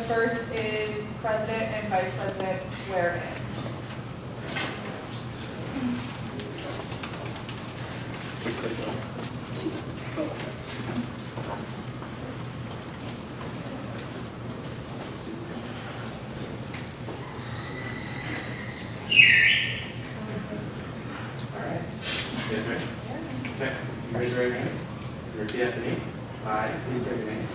first is president and vice president swear in. You guys ready? Okay. You raise your right hand. Repeat after me. I, please say your name.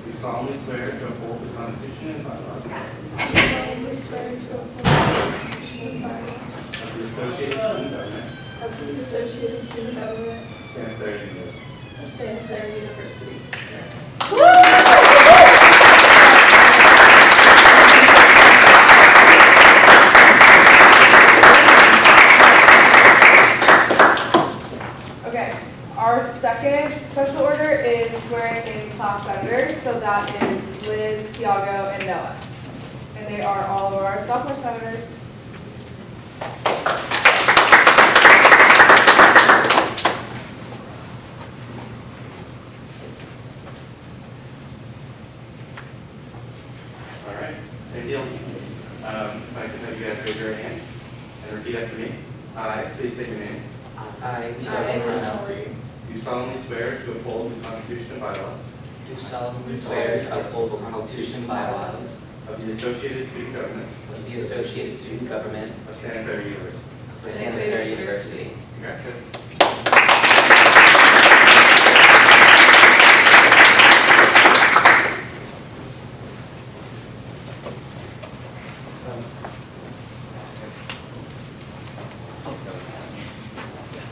Do solemnly swear to uphold the Constitution and bylaws of the Associated Student Government of Santa Clara University. Yes. Okay, our second special order is swearing in class senators, so that is Liz, Tiago, and Noah. And they are all of our sophomore senators. All right. Same deal. If I can have you guys raise your right hand and repeat after me. I, please state your name. I, Do solemnly swear to uphold the Constitution and bylaws do solemnly swear to uphold the Constitution and bylaws of the Associated Student Government of the Associated Student Government of Santa Clara University. of Santa Clara University. Congrats, guys.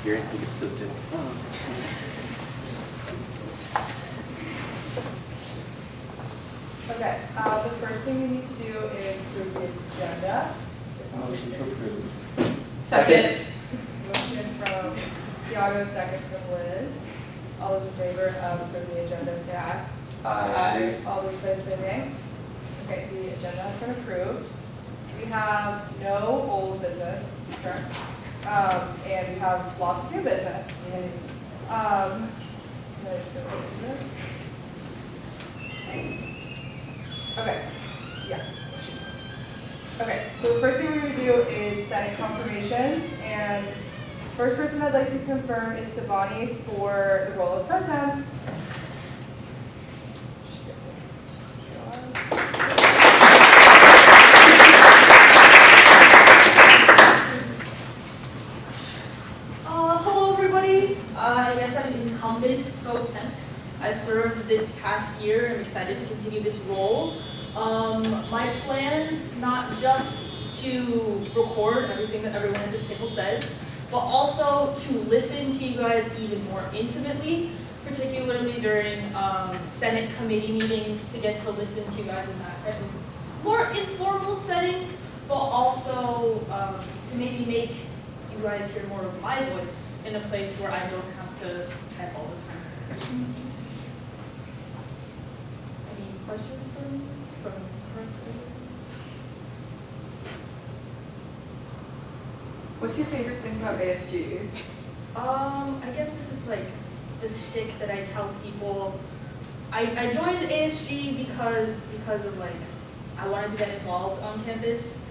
You're in, you can sit down. Okay, the first thing we need to do is approve the agenda. Motion to approve. Second. Motion from Tiago, second from Liz. All those in favor of approving the agenda, say aye. Aye. All those opposed, say nay. Okay, the agenda has been approved. We have no old business, correct? And we have lots of new business. Okay, yeah. Okay, so the first thing we're going to do is Senate confirmations, and first person I'd like to confirm is Savani for the role of pro tem. Hello everybody. I guess I'm incumbent pro temp. I served this past year. I'm excited to continue this role. My plans not just to record everything that everyone at this table says, but also to listen to you guys even more intimately, particularly during Senate committee meetings, to get to listen to you guys in that more informal setting, but also to maybe make you guys hear more of my voice in a place where I don't have to type all the time. Any questions from current senators? What's your favorite thing about ASG? I guess this is like the shtick that I tell people. I joined ASG because of like I wanted to get involved on campus,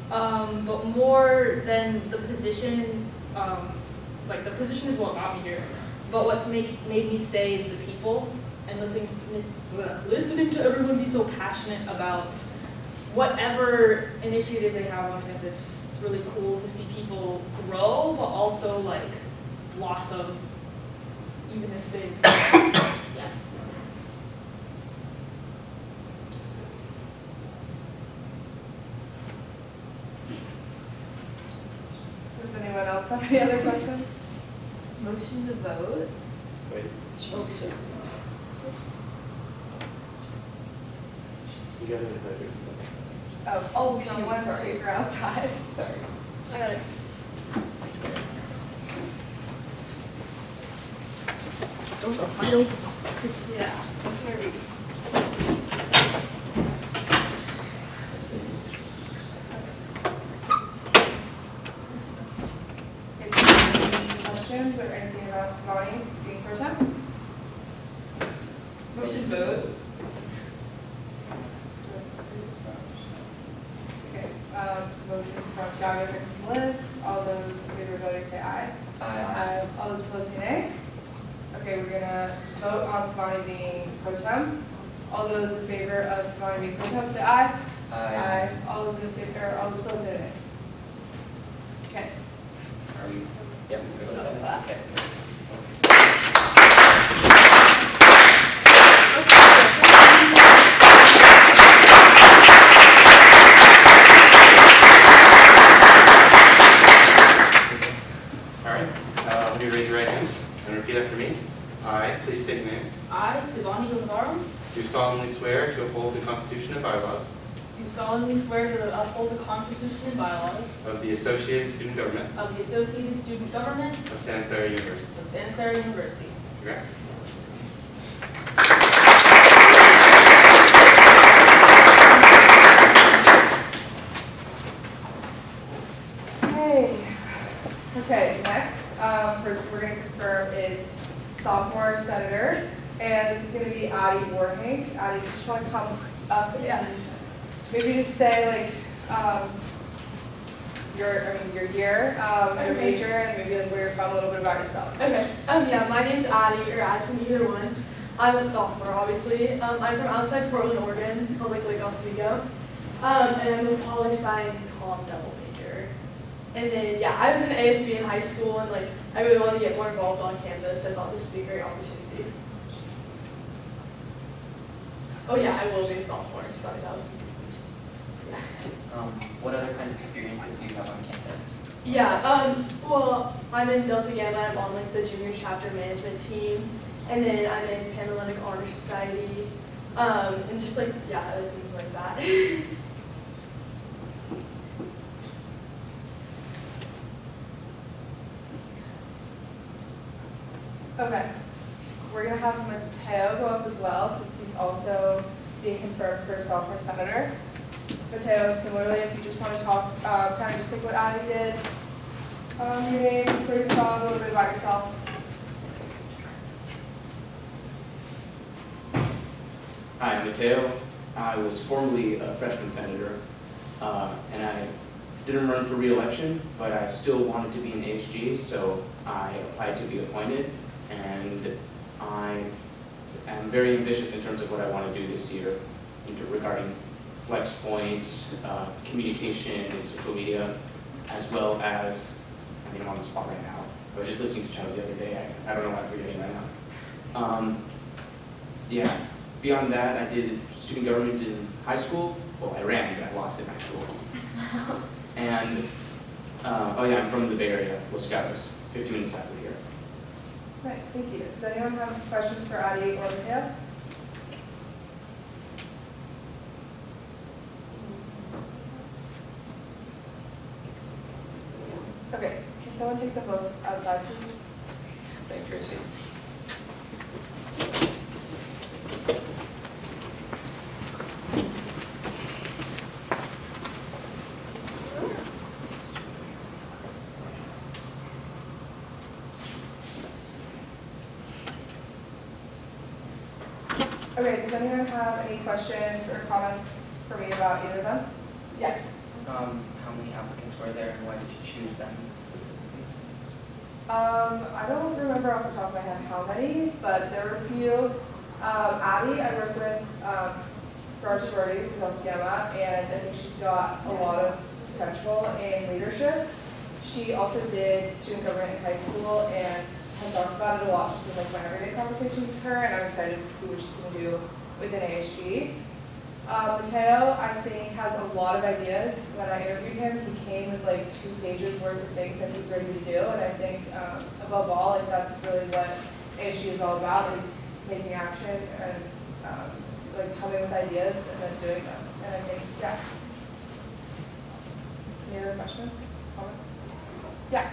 but more than the position, like the position is what got me here. But what's made me stay is the people, and listening to everyone be so passionate about whatever initiative they have on campus. It's really cool to see people grow, but also like blossom, even if they, yeah. Does anyone else have any other questions? Motion to vote? Wait. Motion. You guys are the voters. Oh, shoot, someone sorry. take her outside. Sorry. I got it. Doors are wide open. Yeah. Any questions or anything about Savani being pro temp? Motion to vote? Thiago, second from Liz. All those in favor of voting say aye. Aye. All those opposed say nay. Okay, we're gonna vote on Savani being pro tem. All those in favor of Savani being pro tem say aye. Aye. All those in favor, or all those opposed say nay. Okay. Yep. Okay. All right, will you raise your right hand and repeat after me? I, please state your name, I, Sivani Gangvaram, do solemnly swear to uphold the Constitution and bylaws do solemnly swear to uphold the Constitution and bylaws of the Associated Student Government of the Associated Student Government of Santa Clara University. of Santa Clara University. Congrats. Okay, next, person we're going to confirm is sophomore senator, and this is going to be Addie Warhank. Addie, you just want to come up and maybe just say like your year, your major, and maybe like where you're from, a little bit about yourself. Okay. Yeah, my name's Addie, or Addison, either one. I'm a sophomore, obviously. I'm from outside Portland, Oregon. It's called Lake Oswego. And I'm a poli-sci comm double major. And then, yeah, I was in ASB in high school, and like I really wanted to get more involved on campus. I thought this would be a great opportunity. Oh yeah, I will be a sophomore. Sorry, that was. Yeah. What other kinds of experiences do you have on campus? Yeah, well, I'm in Delta Gamma, I'm on like the junior chapter management team, and then I'm in Panhellenic Honor Society, and just like, yeah, other things like that. Okay, we're gonna have Mateo go up as well, since he's also being confirmed for sophomore senator. Mateo, similarly, if you just want to talk, kind of just like what Addie did, your name, where you're from, a little bit about yourself. Hi, I'm Mateo. I was formerly a freshman senator, and I didn't run for re-election, but I still wanted to be an ASG, so I applied to be appointed, and I am very ambitious in terms of what I want to do this year regarding flex points, communication, and social media, as well as, I mean, I'm on the spot right now. I was just listening to Chad the other day. I don't know why I'm forgetting right now. Yeah. Beyond that, I did student government in high school. Well, I ran, but I lost in high school. And, oh yeah, I'm from the Bay Area, Los Gatos, 50 minutes south of here. Nice, thank you. Does anyone have questions for Addie or Mateo? Okay, can someone take them both outside, please? Thanks, Tracy. Okay, does anyone have any questions or comments for me about either of them? Yeah. How many applicants were there, and why did you choose them specifically? I don't remember off the top of my head how many, but there were a few. Addie, I worked with for our sorority with Delta Gamma, and I think she's got a lot of potential in leadership. She also did student government in high school and has talked about it a lot just in like my everyday conversations with her, and I'm excited to see what she's going to do within ASG. Mateo, I think, has a lot of ideas. When I interviewed him, he came with like 2 pages worth of things that he's ready to do, and I think above all, like that's really what ASG is all about, is taking action and like coming with ideas and then doing them. And I think, yeah. Any other questions, comments? Yeah.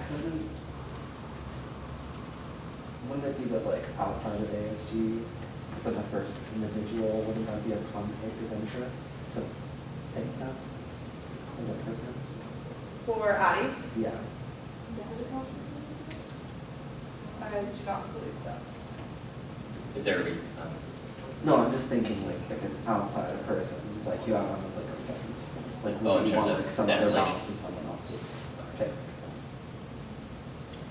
Wouldn't it be that like outside of ASG, for the first individual, wouldn't that be a conflict of interest to take that as a person? For Addie? Yeah. Is it a conflict? I do not believe so. Is there a reason? No, I'm just thinking like if it's outside a person, it's like you have one as like a friend. Like Oh, in would you terms want of like some that other relation. balance and someone else to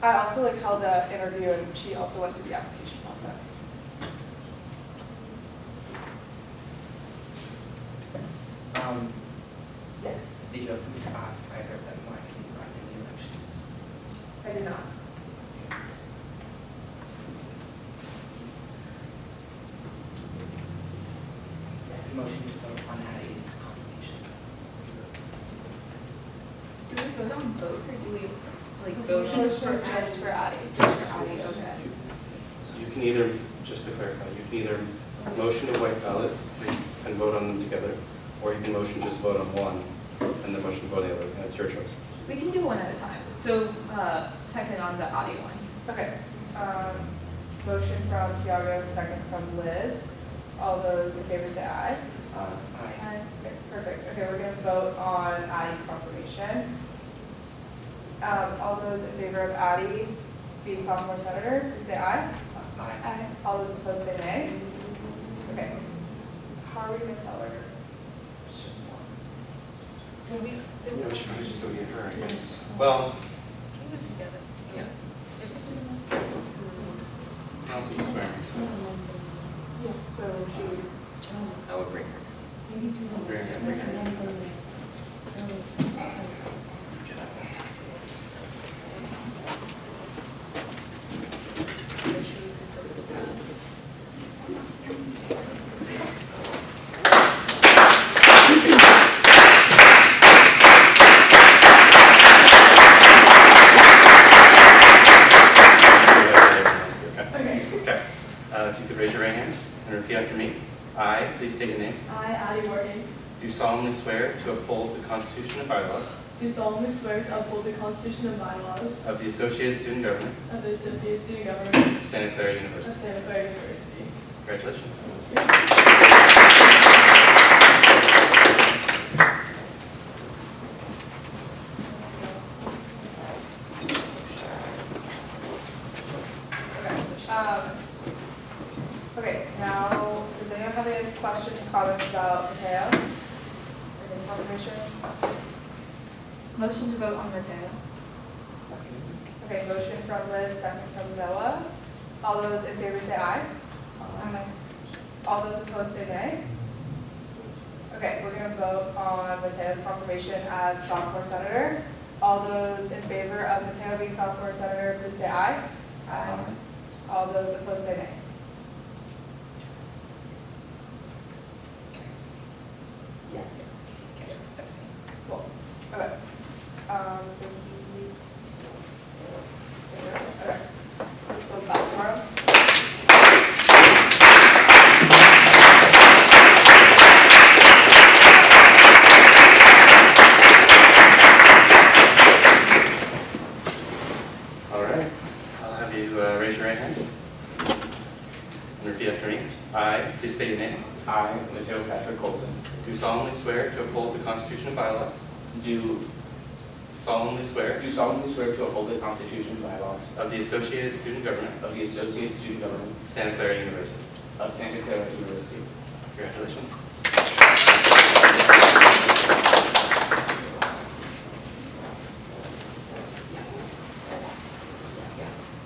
I also like held the interview and she also went through the application process. Yes. Did you happen to ask either of them why they run in the elections? I did not. Motion to vote on Addie's confirmation. Do we vote on both or do we like vote on Just for Addie. Just for Addie, okay. So you can either, just to clarify, you can either motion to white ballot and vote on them together, or you can motion just vote on one and then motion to vote on the other, and it's your choice. We can do one at a time. So, second on the Addie one. Okay. Motion from Tiago, second from Liz. All those in favor say aye. Aye. Okay, perfect. Okay, we're gonna vote on Addie's confirmation. All those in favor of Addie being sophomore senator, please say aye. Aye. All those opposed say nay. Okay. How are we gonna tell her? Can we? Yeah, we should probably just go get her, I guess. Well, Yeah. I'll see you swear. Yeah, so she. I would bring her. Bring her. Okay. If you could raise your right hand and repeat after me. I, please state your name, I, Addie Morgan, do solemnly swear to uphold the Constitution and bylaws do solemnly swear to uphold the Constitution and bylaws of the Associated Student Government of the Associated Student Government of Santa Clara of University. Santa Clara University. Congratulations. Okay, now, does anyone have any questions, comments about Mateo? Or his confirmation? Motion to vote on Mateo. Okay, motion from Liz, second from Noah. All those in favor say aye. All those opposed say nay. Okay, we're gonna vote on Mateo's confirmation as sophomore senator. All those in favor of Mateo being sophomore senator, please say aye. Aye. All those opposed say nay. Yes. Cool. Okay. So he. Okay. So back tomorrow. All right. I'll have you raise your right hand and repeat after me. I, please state your name, I, Mateo Patrick Colson, do solemnly swear to uphold the Constitution and bylaws. do Solemnly swear solemnly swear to uphold the Constitution and bylaws of the Associated Student Government of the Associated Student Government of Santa Clara University. of Santa Clara University. Congratulations.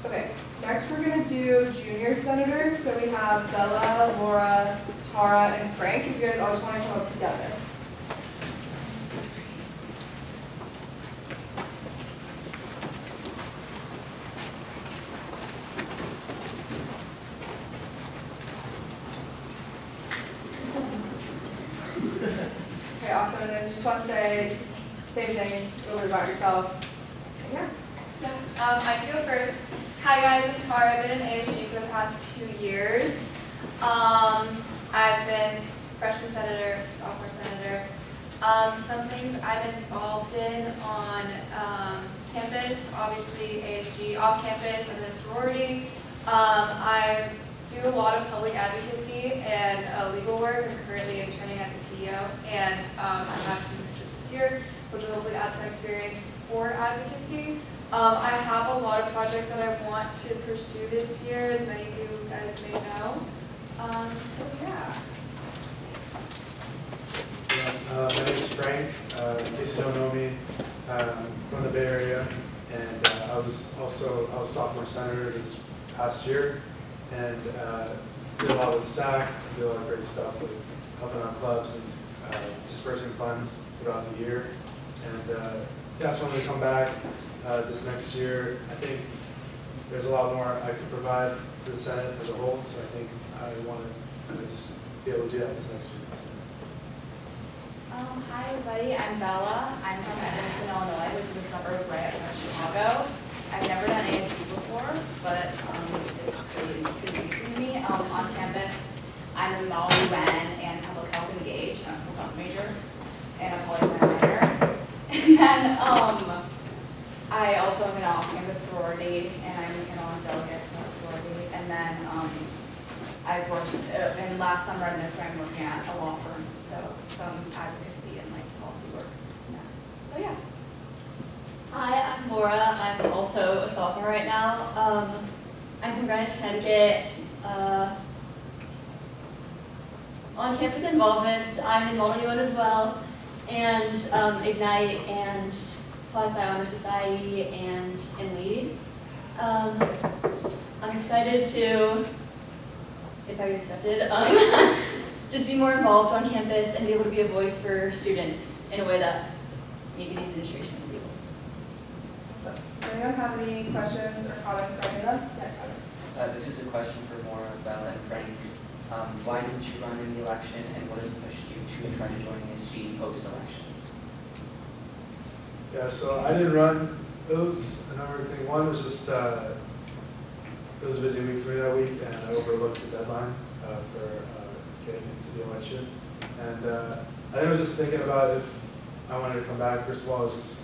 Okay, next we're gonna do junior senators. So we have Bella, Laura, Tara, and Frank. If you guys all just want to come up together. Okay, awesome. And then you just want to say same thing, a little bit about yourself. Yeah. I can go first. Hi guys, I'm Tara. I've been in ASG for the past 2 years. I've been freshman senator, sophomore senator. Some things I've been involved in on campus, obviously ASG, off campus, I'm in a sorority. I do a lot of public advocacy and legal work. I'm currently interning at the PDO, and I have some internships this year, which will hopefully add to my experience for advocacy. I have a lot of projects that I want to pursue this year, as many of you guys may know. So yeah. My name is Frank. In case you don't know me, I'm from the Bay Area. And I was sophomore senator this past year, and did a lot with SAC, did a lot of great stuff with helping out clubs and dispersing funds throughout the year. And yeah, so when we come back this next year, I think there's a lot more I could provide to the Senate as a whole, so I think I want to just be able to do that this next year. Hi everybody, I'm Bella. I'm from Evanston, Illinois, which is a suburb right outside Chicago. I've never done AHG before, but it's really interesting to me. On campus, I'm in Molly Wen and Public Health Engaged. I'm a public health major and a poli-sci minor. And then I also am in an off-campus sorority, and I'm an on-delegate for that sorority. And then I've worked, and last summer and this summer I'm working at a law firm, so some advocacy and like policy work. Yeah. So yeah. Hi, I'm Laura. I'm also a sophomore right now. I'm from Greenwich, Connecticut. On campus involvements, I'm in Model UN as well, and Ignite, and Poli-Sci Honor Society, and in Lead. I'm excited to, if I get accepted, just be more involved on campus and be able to be a voice for students in a way that maybe the administration would be able to. So, does anyone have any questions or comments for any of them? Yeah, This is a question for Maura, Bella, and Frank. Why didn't you run in the election, and what has pushed you to try to join ASG post-election? Yeah, so I didn't run. It was a number of things. One was just, it was a busy week for me that week, and I overlooked the deadline for getting into the election. And I think I was just thinking about if I wanted to come back. First of all, I was just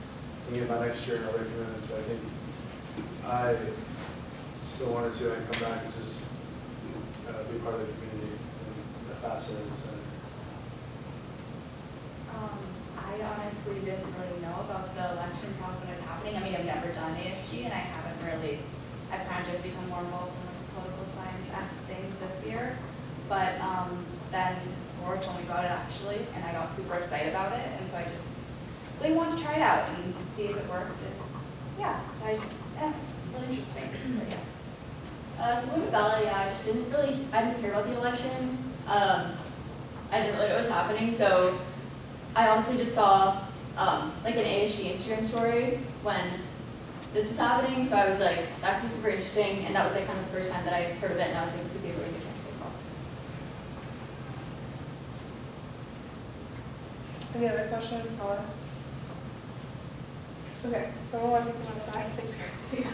thinking about next year and other commitments, but I think I still wanted to come back and just be part of the community in a fast way. I honestly didn't really know about the election process happening. I mean, I've never done ASG, and I've kind of just become more involved in like political science things this year. But then Laura told me about it actually, and I got super excited about it, and so I just really wanted to try it out and see if it worked. And yeah, so really interesting. So yeah. Similar to Bella, yeah, I didn't care about the election. I didn't really know what was happening, so I honestly just saw like an ASG Instagram story when this was happening, so I was like, that was super interesting, and that was like kind of the first time that I heard of it, and I was like, this would be a really good chance to get involved. Any other questions, comments? Okay, someone want to take one side? Thanks, guys. Yeah.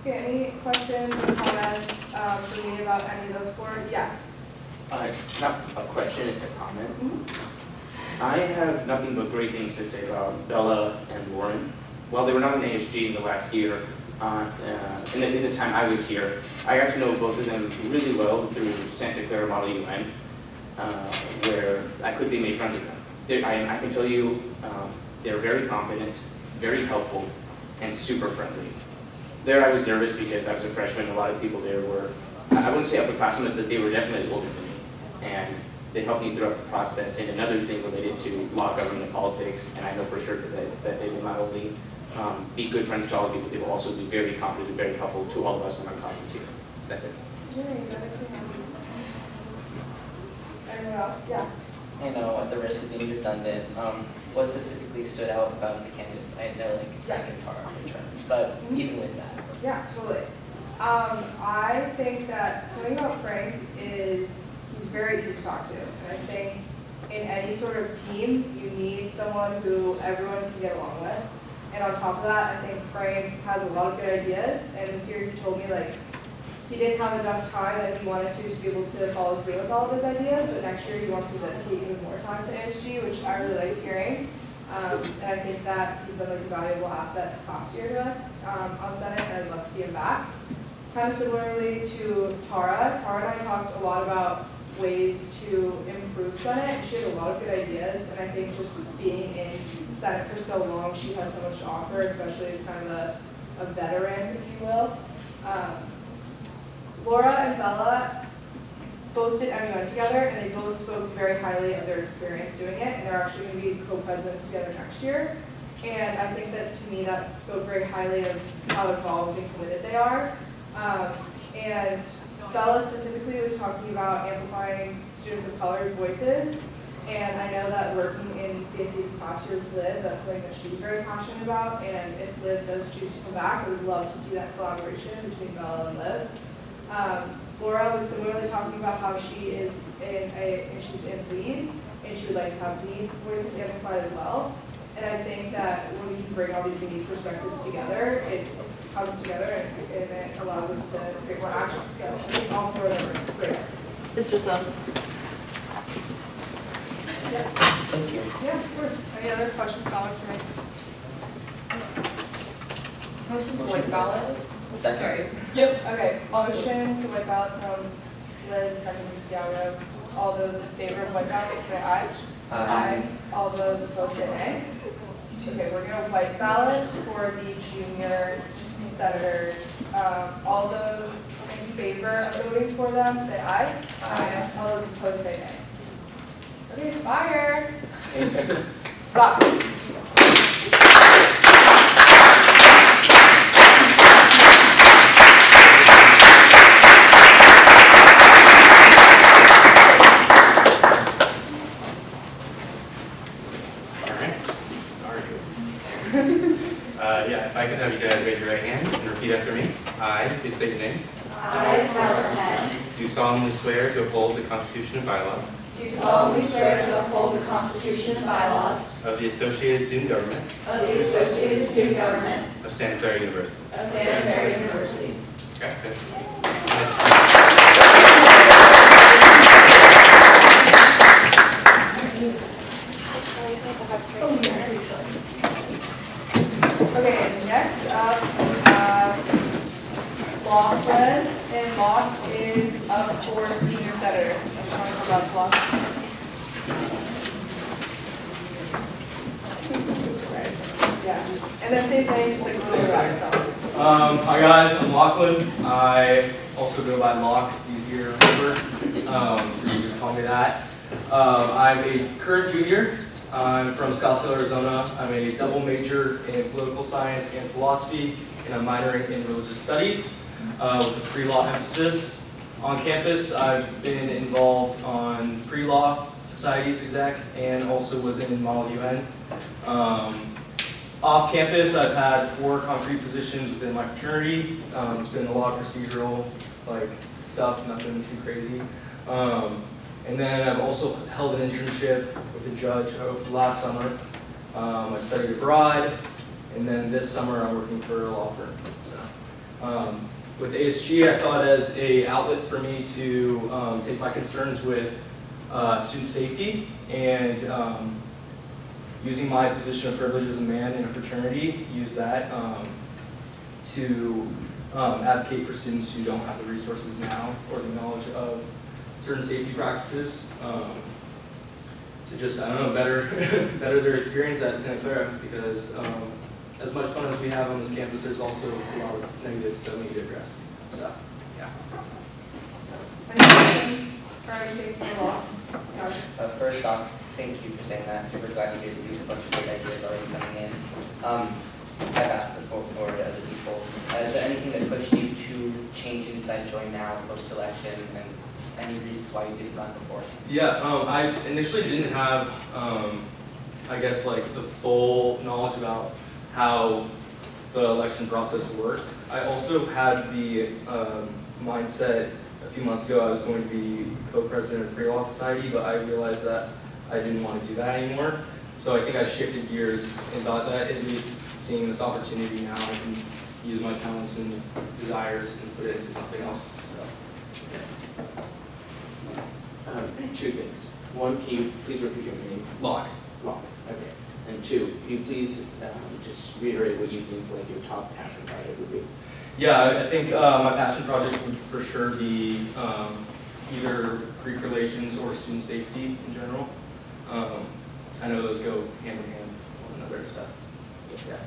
Okay, any questions or comments for me about any of those four? Yeah. It's not a question, it's a comment. I have nothing but great things to say about Bella and Lauren. While they were not in ASG in the last year, in the time I was here, I got to know both of them really well through Santa Clara Model UN, where I quickly made friends with them. I can tell you, they're very competent, very helpful, and super friendly. There I was nervous because I was a freshman, a lot of people there were, I wouldn't say upperclassmen, but they were definitely older than me. And they helped me throughout the process. And another thing related to law, government, and politics, and I know for sure that they will not only be good friends to all of you, but they will also be very competent and very helpful to all of us in our classes here. That's it. Anyone else? Yeah. I know, at the risk of being redundant, what specifically stood out about the candidates? I know like Frank and Tara are terms, but even with that. Yeah, totally. I think that something about Frank is he's very easy to talk to. And I think in any sort of team, you need someone who everyone can get along with. And on top of that, I think Frank has a lot of good ideas. And this year he told me like he didn't have enough time that he wanted to be able to follow through with all of his ideas. But next year he wants to dedicate even more time to ASG, which I really liked hearing. And I think that he's been like a valuable asset this past year to us on Senate, and I'd love to see him back. Kind of similarly to Tara. Tara and I talked a lot about ways to improve Senate, and she had a lot of good ideas, and I think just being in Senate for so long, she has so much to offer, especially as kind of a veteran, if you will. Laura and Bella both did MEI together, and they both spoke very highly of their experience doing it, and they're actually going to be co-presidents together next year. And I think that, to me, that spoke very highly of how involved and committed they are. And Bella specifically was talking about amplifying students of color voices, and I know that working in CSE's class year with Liv, that's something that she's very passionate about, and if Liv does choose to come back, I would love to see that collaboration between Bella and Liv. Laura was similarly talking about how she is she's in lead, and she would like to have lead voices amplified as well. And I think that when we can bring all these unique perspectives together, it comes together and it allows us to create more action. So I think all four of them are great. It's just us. Yes. Thank you. Yeah, of course. Any other questions, comments for me? Motion for white ballot. Second. Yep. Okay, motion to white ballot from Liz, second Mrs. Diallo. All those in favor of white ballot, say aye. Aye. All those opposed, say nay. Okay, we're going to white ballot for the junior senators. All those in favor of voting for them, say aye. Aye. All those opposed, say nay. Okay, fire. Stop. Yeah, if I could have you guys raise your right hands and repeat after me. I, please state your name. I, Tyler Head, Do solemnly swear to uphold the Constitution and bylaws do solemnly swear to uphold the Constitution and bylaws of the Associated Student Government of the Associated Student Government of Santa Clara University. of Santa Clara University. Congrats, guys. Okay, next up, Lachlan, and Locke is up for senior senator. That's how I about Locke. Yeah, and then same thing, just like a little bit about yourself. Hi guys, I'm Lachlan. I also go by Locke, it's easier to remember, so you can just call me that. I'm a current junior. I'm from Scottsdale, Arizona. I'm a double major in political science and philosophy, and I'm minoring in religious studies with a pre-law emphasis. On campus, I've been involved on pre-law societies exec and also was in Model UN. Off campus, I've had 4 concrete positions within my fraternity. It's been a lot of procedural stuff, nothing too crazy. And then I've also held an internship with a judge last summer. I studied abroad, and then this summer I'm working for a law firm. So, with ASG, I saw it as an outlet for me to take my concerns with student safety and using my position of privilege as a man in a fraternity, use that to advocate for students who don't have the resources now or the knowledge of certain safety practices to just, I don't know, better their experience at Santa Clara, because as much fun as we have on this campus, there's also a lot of negatives that we need to address. So, yeah. Any questions or anything for Locke? First off, thank you for saying that. Super glad you did use a bunch of great ideas already coming in. I've asked this before to other people. Is there anything that pushed you to change and decide to join now post-election, and any reasons why you didn't run before? Yeah, I initially didn't have, I guess, the full knowledge about how the election process worked. I also had the mindset a few months ago I was going to be co-president of the Pre-Law Society, but I realized that I didn't want to do that anymore. So I think I shifted gears and thought that at least seeing this opportunity now, I can use my talents and desires and put it into something else. So, yeah. 2 things. One, can you please repeat your name? Locke. Locke, okay. And 2, can you please just reiterate what you think your top passion project would be? Yeah, I think my passion project would for sure be either Greek relations or student safety in general. I know those go hand in hand with one other stuff. Yeah.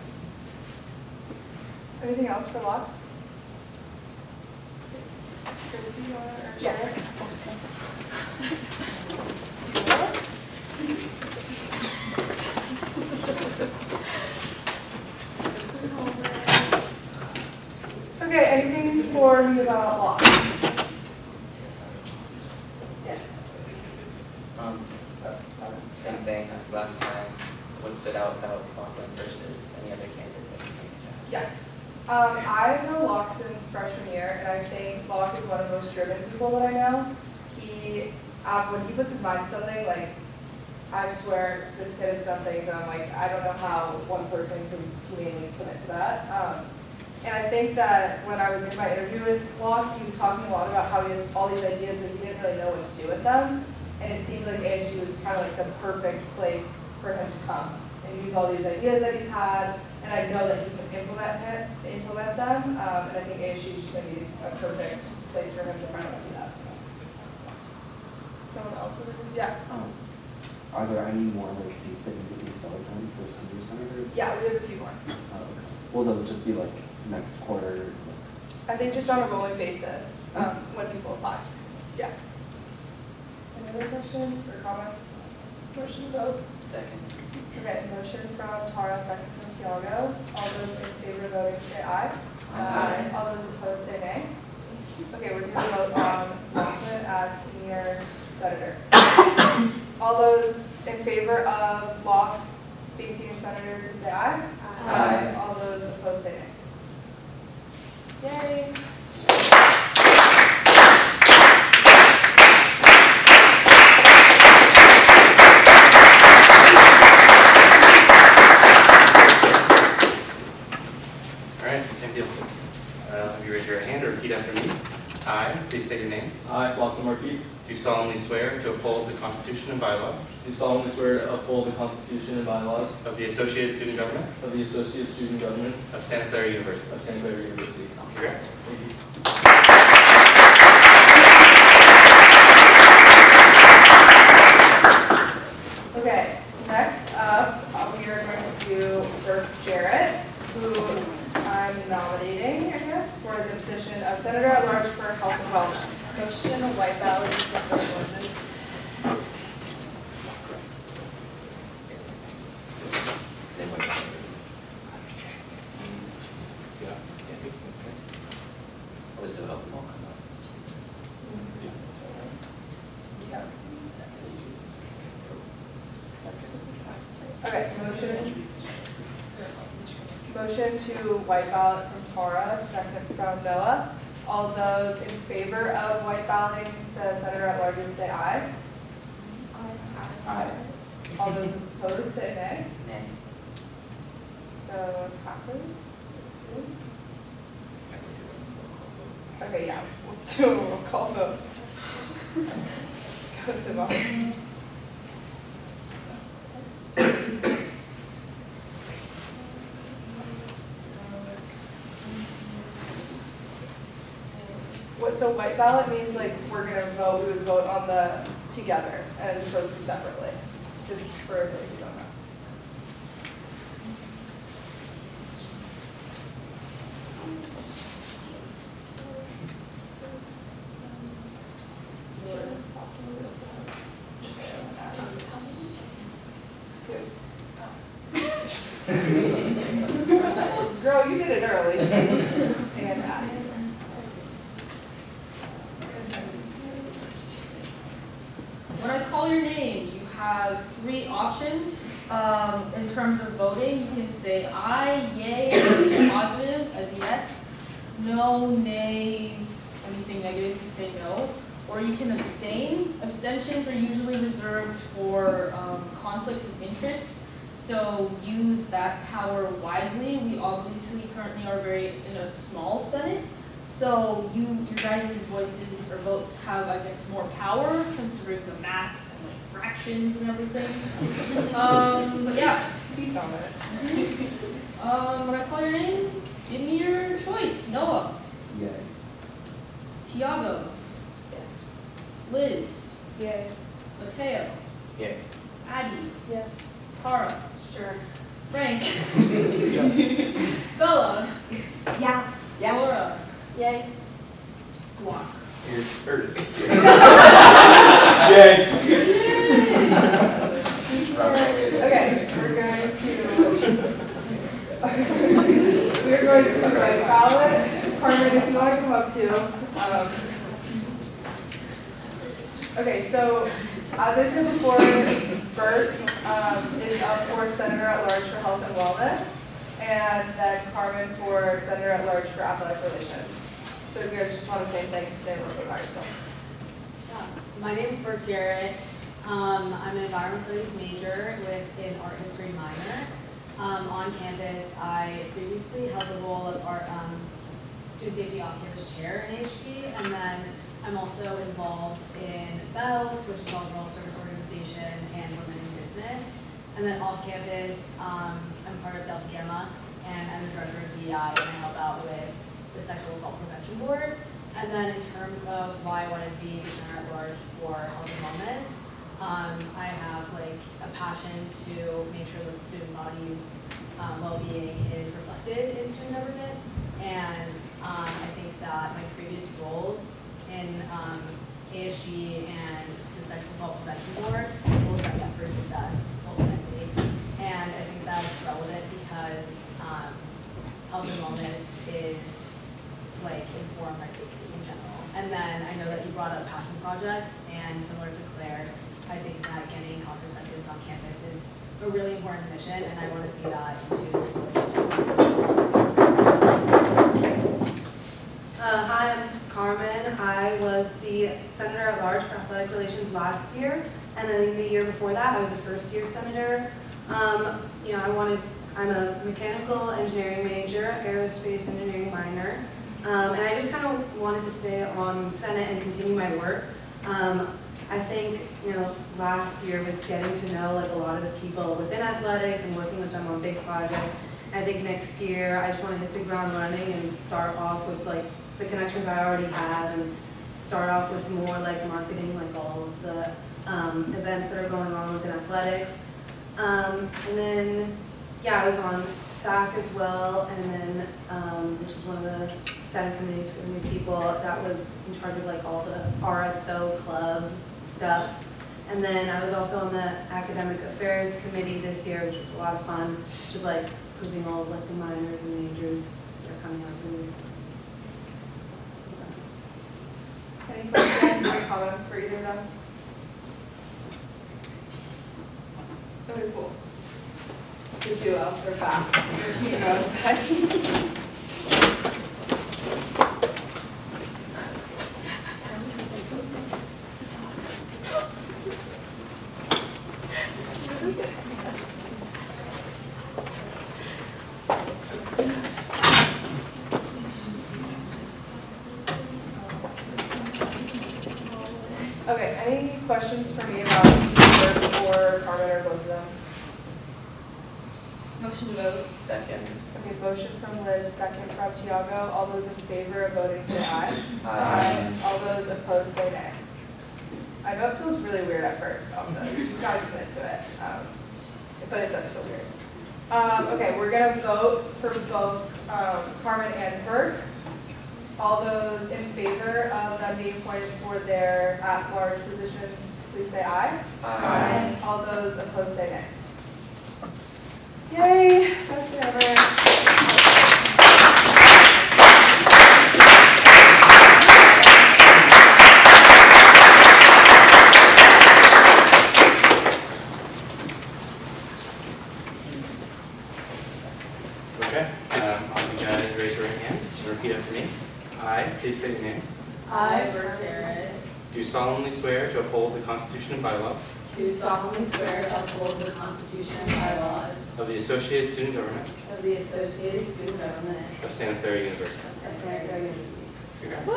Anything else for Locke? Tracy, you want to, or Yes. Okay, anything for me about Locke? Yes. Same thing as last time. What stood out about Lachlan versus any other candidates that you think? Yeah. I've known Locke since freshman year, and I think Locke is one of the most driven people that I know. He, when he puts his mind to something, like, I swear this kid has done things, and I'm like, I don't know how one person can humanely commit to that. And I think that when I was in my interview with Locke, he was talking a lot about how he has all these ideas, but he didn't really know what to do with them. And it seemed like ASU was kind of like the perfect place for him to come and use all these ideas that he's had. And I know that he can implement them. And I think ASU is just going to be a perfect place for him to finally do that. Someone else? Yeah. Are there any more like seats that need to be filled in for senior senators? Yeah, we have a few more. Okay. Will those just be like next quarter? I think just on a rolling basis when people apply. Yeah. Any other questions or comments? Motion to vote. Second. Okay, motion from Tara, second from Tiago. All those in favor of voting say aye. Aye. All those opposed say nay. Okay, we're going to vote on Lachlan as senior senator. All those in favor of Locke being senior senator say aye. Aye. All those opposed say nay. Yay. All right, same deal. Have you raise your hand or repeat after me? I, please state your name, I, Lachlan Markey, do solemnly swear to uphold the Constitution and bylaws do solemnly swear to uphold the Constitution and bylaws of the Associated Student Government of the Associate Student Government of Santa Clara University. of Santa Clara University. Congrats. Thank you. Okay, next up, we are going to do Burke Jarrett, who I'm nominating, I guess, for the position of Senator at Large for Health and Wellness. Motion to white ballot and separate ordinance. Was the help more? Okay, motion to white ballot from Tara, second from Noah. All those in favor of white balloting the Senator at Large say aye. Aye. All those opposed say nay. Nay. So it passes. Okay, yeah, let's do a roll call vote. Let's go, Simone. So white ballot means like we're gonna vote, we would vote on the together as opposed to separately, just for those who don't know. Girl, you did it early. And add. When I call your name, you have three options. In terms of voting, you can say aye, yay, anything positive as yes, no, nay, anything negative, you say no. Or you can abstain. Abstentions are usually reserved for conflicts of interest. So use that power wisely. We obviously currently are in a small Senate. So your guys' voices or votes have, I guess, more power considering the math and like fractions and everything. But yeah. Speak on it. When I call your name, give me your choice. Noah. Yay. Tiago. Yes. Liz. Yay. Mateo. Yay. Addie. Yes. Tara. Sure. Frank. Yes. Bella. Yeah. Laura. Yay. Guac. Yay. Okay, we're going to write ballot. Carmen, if you want to come up too. Okay, so as I said before, Bert is up for Senator at Large for Health and Wellness, and then Carmen for Senator at Large for Athletic Relations. So if you guys just want to say anything, say a little bit about yourself. My name is Bert Jarrett. I'm an environmental studies major with an art history minor. On campus, I previously held the role of art student safety on-campus chair in HB, and then I'm also involved in BELLS, which is Bell Girls Service Organization, and Women in Business. And then off campus, I'm part of Delta Gamma, and I'm the director of DEI, and I help out with the Sexual Assault Prevention Board. And then in terms of why I wanted to be Senator at Large for Health and Wellness, I have like a passion to make sure that student bodies' well-being is reflected in student government. And I think that my previous roles in ASG and the Sexual Assault Prevention Board will set me up for success ultimately. And I think that's relevant because health and wellness is like informed by safety in general. And then I know that you brought up passion projects, and similar to Claire, I think that getting contraceptives on campus is a really important mission, and I want to see that Hi, I'm Carmen. I was the Senator at Large for Athletic Relations last year, and then the year before that, I was a first-year senator. I'm a mechanical engineering major, aerospace engineering minor, and I just kind of wanted to stay on Senate and continue my work. I think, last year was getting to know like a lot of the people within athletics and working with them on big projects. I think next year I just want to hit the ground running and start off with like the connections I already have and start off with more like marketing, like all of the events that are going on within athletics. And then, I was on SAC as well, and then, which is one of the Senate committees for the new people that was in charge of like all the RSO club stuff. And then I was also on the Academic Affairs Committee this year, which was a lot of fun, just like proving all of like the minors and majors that are coming up. Any questions or comments for either of them? Okay, cool. The duo, they're back. Your team outside. Okay, any questions for me about either or Carmen or both of them? Motion to vote. Second. Okay, motion from Liz, second from Tiago. All those in favor of voting say aye. Aye. All those opposed say nay. I know it feels really weird at first also. You just gotta commit to it. But it does feel weird. Okay, we're gonna vote for both Carmen and Burke. All those in favor of them being appointed for their at-large positions, please say aye. Aye. All those opposed say nay. Yay, best ever. Okay, all you guys raise your right hand and repeat after me. I, please state your name, I, Bert Jarrett, do solemnly swear to uphold the Constitution and bylaws do solemnly swear to uphold the Constitution and bylaws of the Associated Student Government of the Associated Student Government of Santa Clara University. of Santa Clara University. Congrats.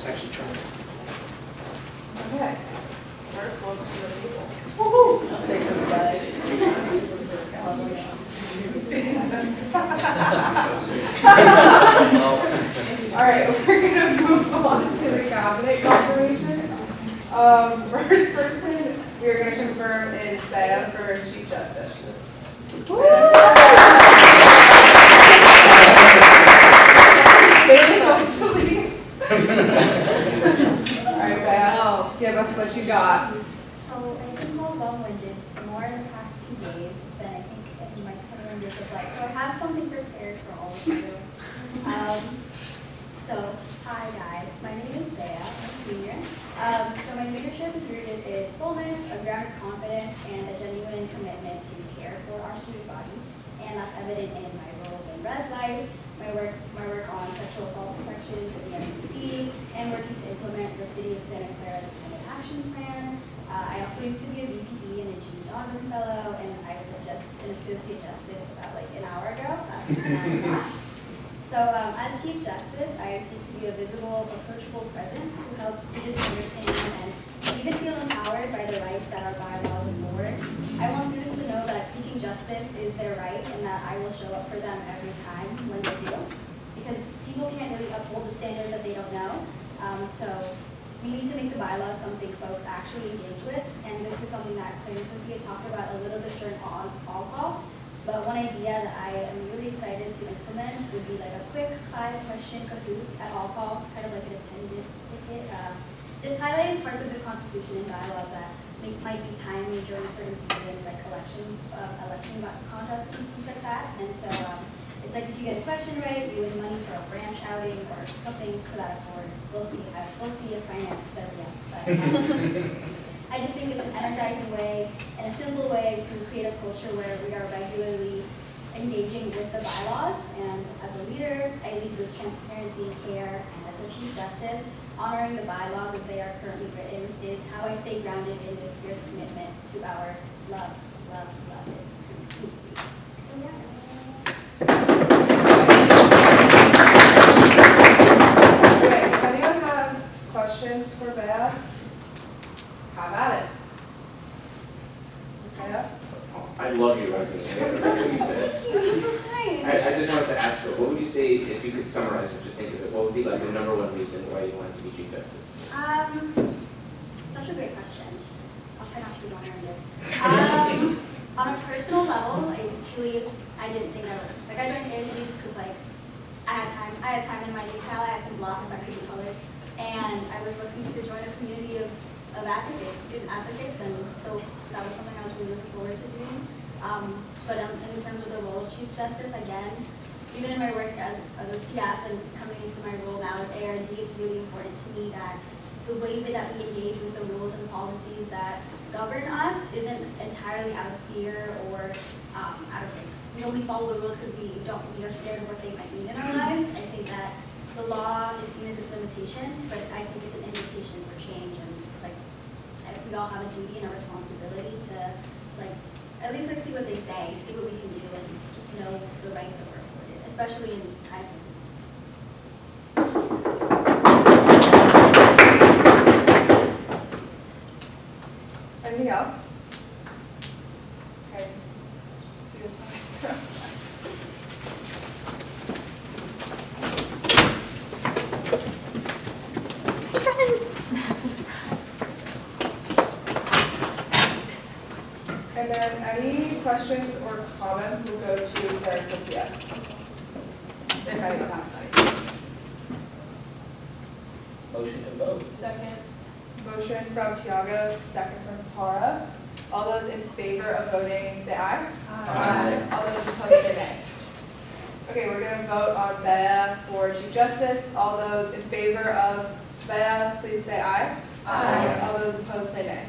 Actually, try. Okay. Burke, welcome to the table. Sick of you guys. All right, we're gonna move on. cabinet confirmations. First person we're going to confirm is Bea for Chief Justice. Bailey wants to leave. All right, Bea, give us what you got. So I think all long-winded more in the past 2 days than I think in my 21 years of life. So I have something prepared for all of you. So hi guys, my name is Bea, I'm a senior. So my leadership is rooted in fullness, a grounded confidence, and a genuine commitment to care for our student body. And that's evident in my roles in Res Life, my work on sexual assault protections at the MCC, and working to implement the City of Santa Clara's Climate Action Plan. I also used to be a VPD and a Judy Donovan Fellow, and I was just an Associate Justice about like an hour ago. So as Chief Justice, I seek to be a visible, approachable presence who helps students understand and even feel empowered by the rights that our bylaws afford. I want students to know that seeking justice is their right and that I will show up for them every time when they do. Because people can't really uphold the standards that they don't know. So we need to make the bylaws something folks actually engage with. And this is something that Claire and Sophia talked about a little bit during all call. But one idea that I am really excited to implement would be like a quick 5-question Kahoot at all call, kind of like an attendance ticket. This highlighting parts of the Constitution and bylaws that might be timely during certain seasons, like election contests and things like that. And so it's like if you get a question right, you win money for a branch outing or something to that accord. We'll see if finance says yes. But I just think it's an energizing way and a simple way to create a culture where we are regularly engaging with the bylaws. And as a leader, I lead with transparency and care. And as a Chief Justice, honoring the bylaws as they are currently written is how I stay grounded in this fierce commitment to our love it. So yeah. Okay, if anyone has questions for Bea, have at it. Bea? I love your resume. That's what you said. Thank you, you're so kind. I just wanted to ask though, what would you say, if you could summarize it, just think of it, what would be like the #1 reason why you wanted to be Chief Justice? Such a great question. I'll try not to be long-winded. On a personal level, I didn't think I would. Like I joined ASG just because like I had time in my UCal, I had some blocks that could be colored, and I was looking to join a community of advocates, student advocates, and so that was something I was really looking forward to doing. But in terms of the role of Chief Justice, again, even in my work as a CF and coming into my role now as ARD, it's really important to me that the way that we engage with the rules and policies that govern us isn't entirely out of fear or out of like, we follow the rules because we are scared of what they might mean in our lives. I think that the law is seen as this limitation, but I think it's an invitation for change, and like we all have a duty and a responsibility to like at least like see what they say, see what we can do, and just know the rights that we're afforded, especially in times like these. Anything else? Okay. And then any questions or comments will go to Claire and Sophia. If anyone has any. Motion to vote. Second. Motion from Tiago, second from Tara. All those in favor of voting, say aye. Aye. All those opposed, say nay. Okay, we're going to vote on Bea for Chief Justice. All those in favor of Bea, please say aye. Aye. All those opposed, say nay.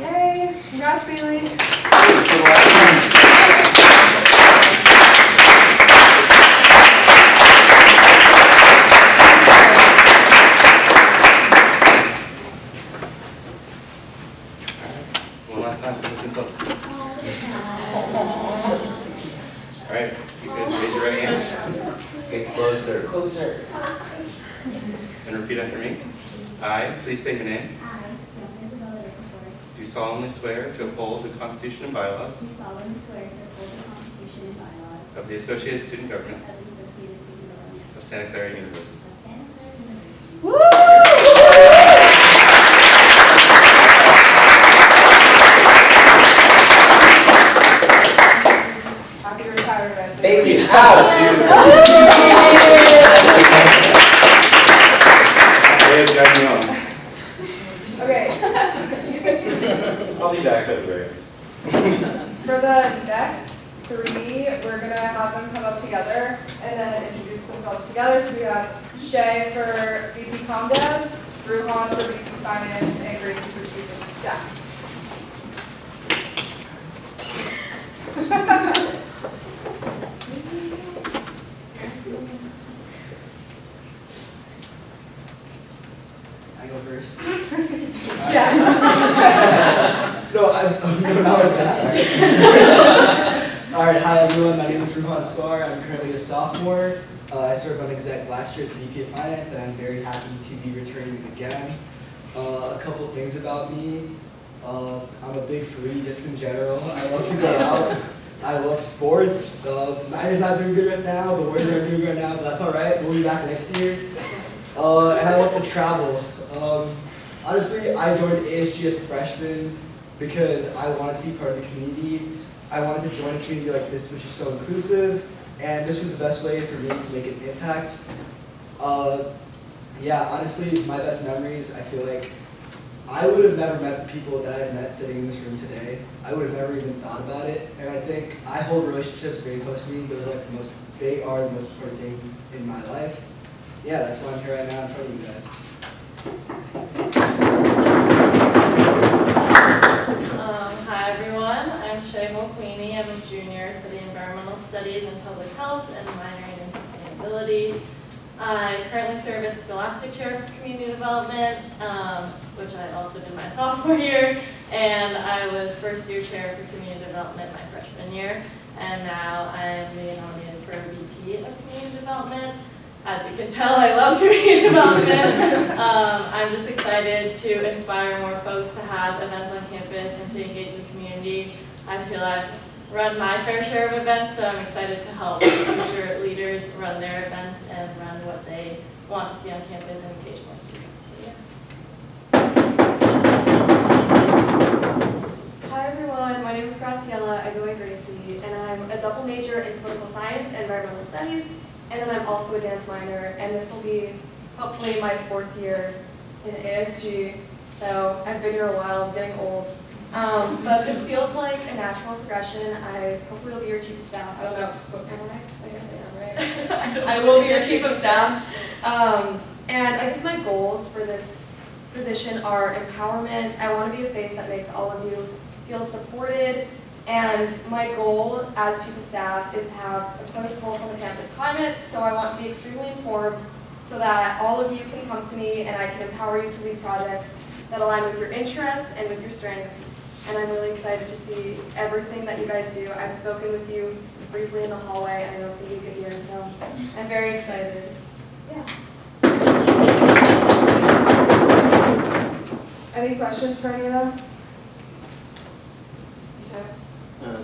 Yay! Congrats, Bailey. One last time, listen close. All right, you can raise your right hand. Get closer. Closer. And repeat after me. I, please state your name. I, Isabella Rickenford, Do solemnly swear to uphold the Constitution and bylaws do solemnly swear to uphold the Constitution and bylaws of the Associated Student Government of the Associated Student Government of Santa Clara University. of Santa Clara University. entire event. Bailey, how? Hey, drag me on. Okay, I'll be back at the very end. for the next three, we're gonna have them come up together and then introduce themselves together. So we have Shay for VP ComDev, Ruhan for VP Finance, and Gracie for Chief of Staff. I go first. Yes. No, I'm going out with that. All right, hi everyone. My name is Ruhan Skar. I'm currently a sophomore. I served on exec last year as the VP of Finance, and I'm very happy to be returning again. A couple things about me. I'm a big foodie just in general. I love to go out. I love sports. Niners not doing good right now. The Warriors aren't doing good right now, but that's all right. We'll be back next year. And I love to travel. Honestly, I joined ASG as a freshman because I wanted to be part of the community. I wanted to join a community like this, which is so inclusive, and this was the best way for me to make an impact. Yeah, honestly, my best memories, I feel like I would have never met the people that I met sitting in this room today. I would have never even thought about it, and I think I hold relationships very close to me. They are the most important things in my life. Yeah, that's why I'm here right now in front of you guys. Hi everyone, I'm Shay Mulqueenie. I'm a junior studying environmental studies and public health and minoring in sustainability. I currently serve as Scholastic Chair for Community Development, which I also did my sophomore year, and I was first year Chair for Community Development my freshman year, and now I am being nominated for VP of Community Development. As you can tell, I love community development. I'm just excited to inspire more folks to have events on campus and to engage in the community. I feel I've run my fair share of events, so I'm excited to help future leaders run their events and run what they want to see on campus and engage more students. So, yeah. Hi everyone, my name is Graciela. I go by Gracie, and I'm a double major in political science and environmental studies. And then I'm also a dance minor, and this will be hopefully my 4th year in ASG. So I've been here a while, I'm getting old. But this feels like a natural progression. I hopefully will be your chief of staff. I don't know, am I? I guess I am, right? I will be your chief of staff. And I guess my goals for this position are empowerment. I want to be a face that makes all of you feel supported. And my goal as chief of staff is to have a close pulse on the campus climate, so I want to be extremely informed so that all of you can come to me and I can empower you to lead projects that align with your interests and with your strengths. And I'm really excited to see everything that you guys do. I've spoken with you briefly in the hallway. I know it's going to be a good year, so I'm very excited. Yeah. Any questions for any of them?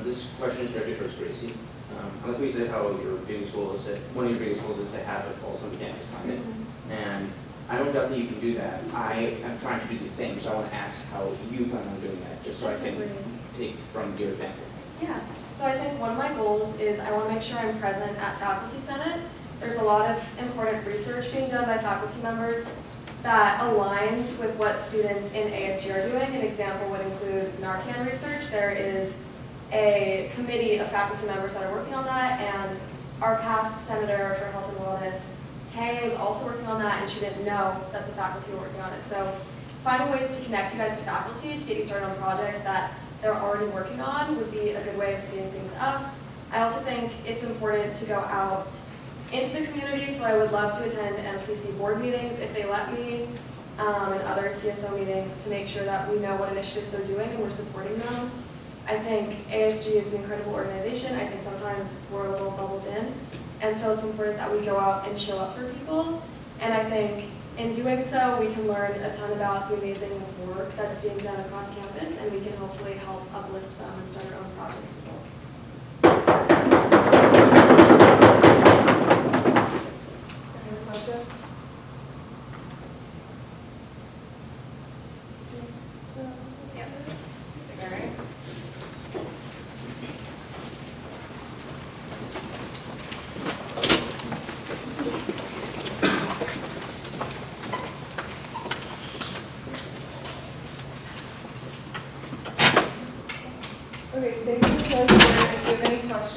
This question is directed towards Gracie. I like what you said how your biggest goal is one of your biggest goals is to have a pulse on campus climate. And I don't doubt that you can do that. I am trying to do the same, so I want to ask how you plan on doing that, just so I can take from your example. Yeah, so I think one of my goals is I want to make sure I'm present at Faculty Senate. There's a lot of important research being done by faculty members that aligns with what students in ASG are doing. An example would include Narcan research. There is a committee of faculty members that are working on that, and our past Senator for Health and Wellness, Tay, was also working on that, and she didn't know that the faculty were working on it. So finding ways to connect you guys to faculty to get you started on projects that they're already working on would be a good way of speeding things up. I also think it's important to go out into the community, so I would love to attend MCC board meetings if they let me, and other CSO meetings to make sure that we know what initiatives they're doing and we're supporting them. I think ASG is an incredible organization. I think sometimes we're a little bubbled in, and so it's important that we go out and show up for people. And I think in doing so, we can learn a ton about the amazing work that's being done across campus, and we can hopefully help uplift them and start our own projects as well. Any questions? All right.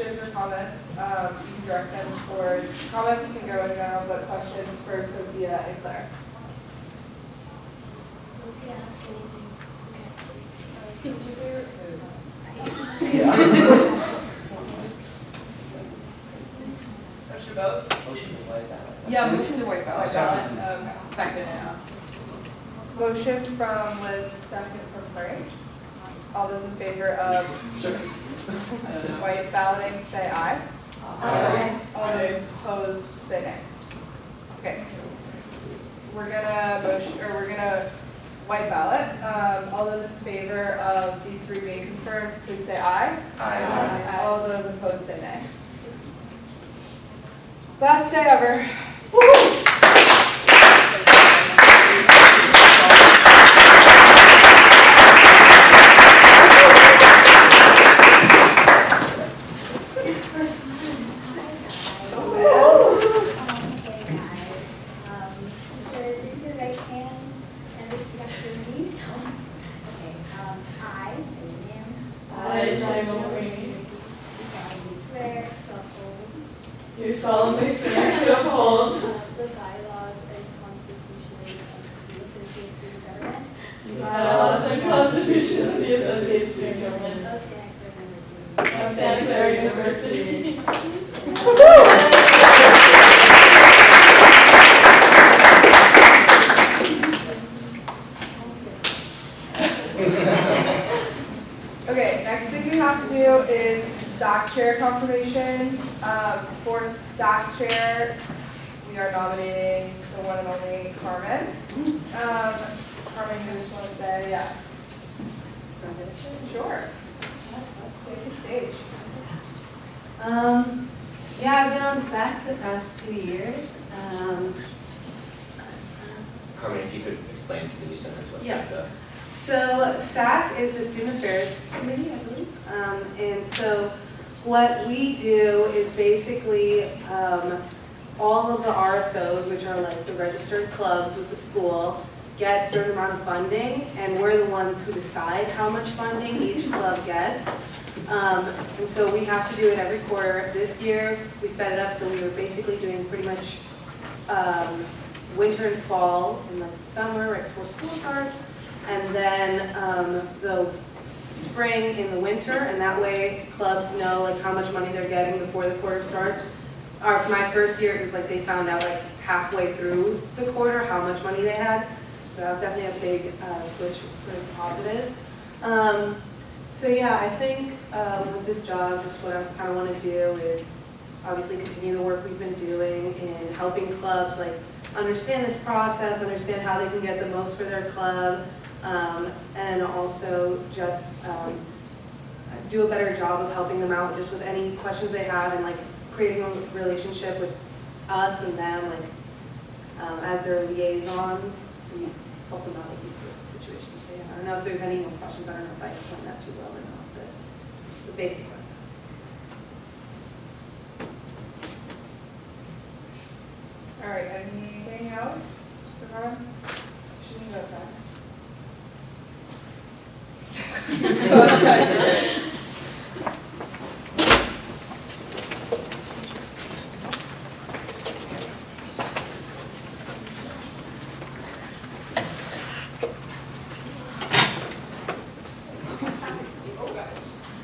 questions or comments, you can direct them towards, comments can go in now, but questions for Sophia and Claire. What's your favorite food? What's your vote? Motion to white ballot. Yeah, motion to white ballot. Okay. Second, yeah. Motion from Liz, second from Frank. All those in favor of white balloting, say aye. Aye. All those opposed, say nay. Okay. We're gonna white ballot. All those in favor of these three being confirmed, please say aye. Aye. All those opposed, say nay. Last day ever. Do solemnly swear to uphold the bylaws and constitution of the Associated Student Government the bylaws and constitution of the Associated Student Government of Santa Clara of University. Santa Clara University. Okay, next thing we have to do is SAC chair confirmation. For SAC chair, we are nominating the one and only Carmen. Carmen, you just want to say, yeah. Sure. Take the stage. Yeah, I've been on SAC the past 2 years. Carmen, if you could explain to the new centers what Yeah. SAC does. So SAC is the Student Affairs Committee, I believe. And so what we do is basically all of the RSOs, which are like the registered clubs with the school, get a certain amount of funding, and we're the ones who decide how much funding each club gets. And so we have to do it every quarter. This year, we sped it up, so we were basically doing pretty much winter and fall, and like the summer right before school starts, and then the spring in the winter, and that way clubs know like how much money they're getting before the quarter starts. My first year, it was like they found out like halfway through the quarter how much money they had, so that was definitely a big switch for the positive. So yeah, I think with this job, just what I kind of want to do is obviously continue the work we've been doing in helping clubs like understand this process, understand how they can get the most for their club, and also just do a better job of helping them out just with any questions they have, and like creating a relationship with us and them, like as their liaisons, we help them out with these sorts of situations. So yeah, I don't know if there's any more questions. I don't know if I explained that too well or not, but it's a basic one. All right, anything else for Carmen? She can go outside. Go outside.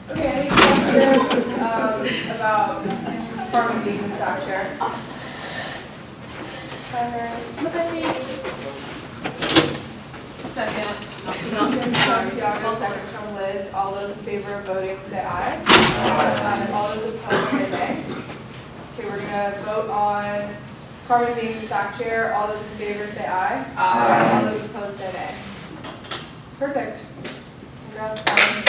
Okay, any questions about Carmen being the SAC chair? Second. Motion from Tiago, second from Liz. All those in favor of voting, say aye. And all those opposed, say nay. Okay, we're gonna vote on Carmen being the SAC chair. All those in favor, say aye. Aye. All those opposed, say nay. Perfect. Congrats, Carmen.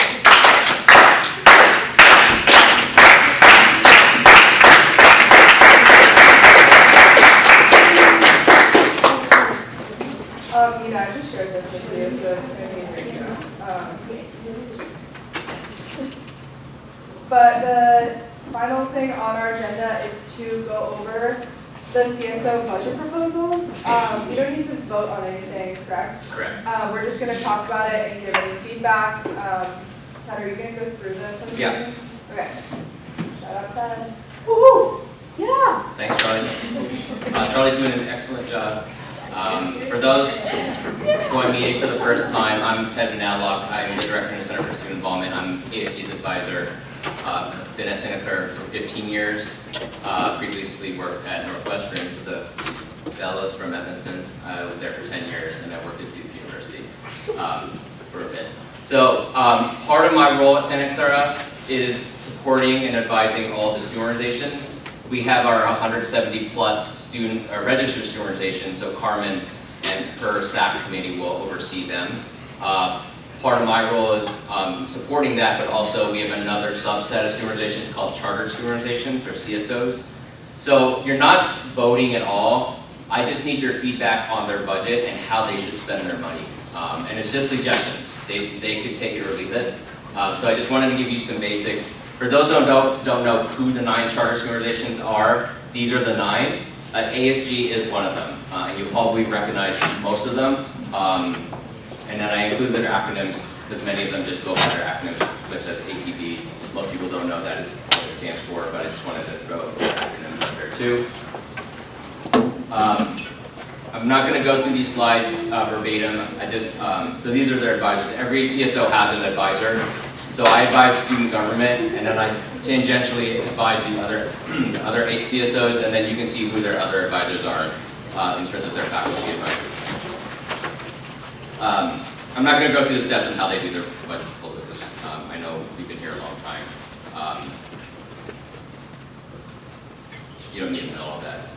I just shared this with you, so it's going to be great. But the final thing on our agenda is to go over the CSO budget proposals. You don't need to vote on anything, correct? Correct. We're just going to talk about it and give any feedback. Ted, are you going to go through the presentation? Yeah. Okay. Shout out Ted. Woohoo! Yeah! Thanks, Charlie. Charlie's doing an excellent job. For those who I'm meeting for the first time, I'm Ted Manallock. I'm the Director in the Center for Student Involvement. I'm ASG's advisor. Been at Santa Clara for 15 years. Previously worked at Northwestern, so the fellows from Evanston. I was there for 10 years, and I worked at Duke University for a bit. So part of my role at Santa Clara is supporting and advising all the student organizations. We have our 170 plus student registered student organizations, so Carmen and her SAC committee will oversee them. Part of my role is supporting that, but also we have another subset of student organizations called chartered student organizations, or CSOs. So you're not voting at all. I just need your feedback on their budget and how they should spend their money. And it's just suggestions. They could take it or leave it. So I just wanted to give you some basics. For those who don't know who the 9 charter school organizations are, these are the 9. ASG is one of them. And you probably recognize most of them. And then I include their acronyms because many of them just go by their acronyms, such as APB. Most people don't know that it's what it stands for, but I just wanted to throw their acronyms up there too. I'm not going to go through these slides verbatim. So these are their advisors. Every CSO has an advisor. So I advise student government, and then I tangentially advise the other 8 CSOs, and then you can see who their other advisors are in terms of their faculty advisors. I'm not going to go through the steps on how they do their budget proposal because I know we've been here a long time. You don't need to know all that.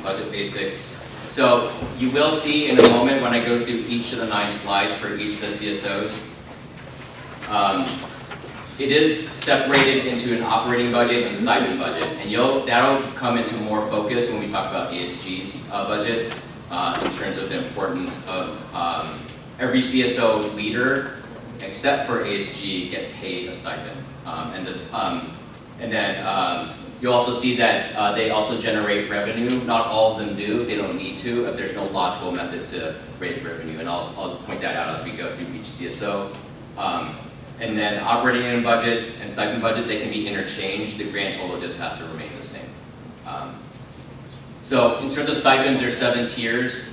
Budget basics. So you will see in a moment when I go through each of the 9 slides for each of the CSOs. It is separated into an operating budget and stipend budget, and that'll come into more focus when we talk about ASG's budget in terms of the importance of every CSO leader, except for ASG, gets paid a stipend. And then you'll also see that they also generate revenue. Not all of them do. They don't need to if there's no logical method to raise revenue, and I'll point that out as we go through each CSO. And then operating budget and stipend budget, they can be interchanged. The grand total just has to remain the same. So in terms of stipends, there's 7 tiers.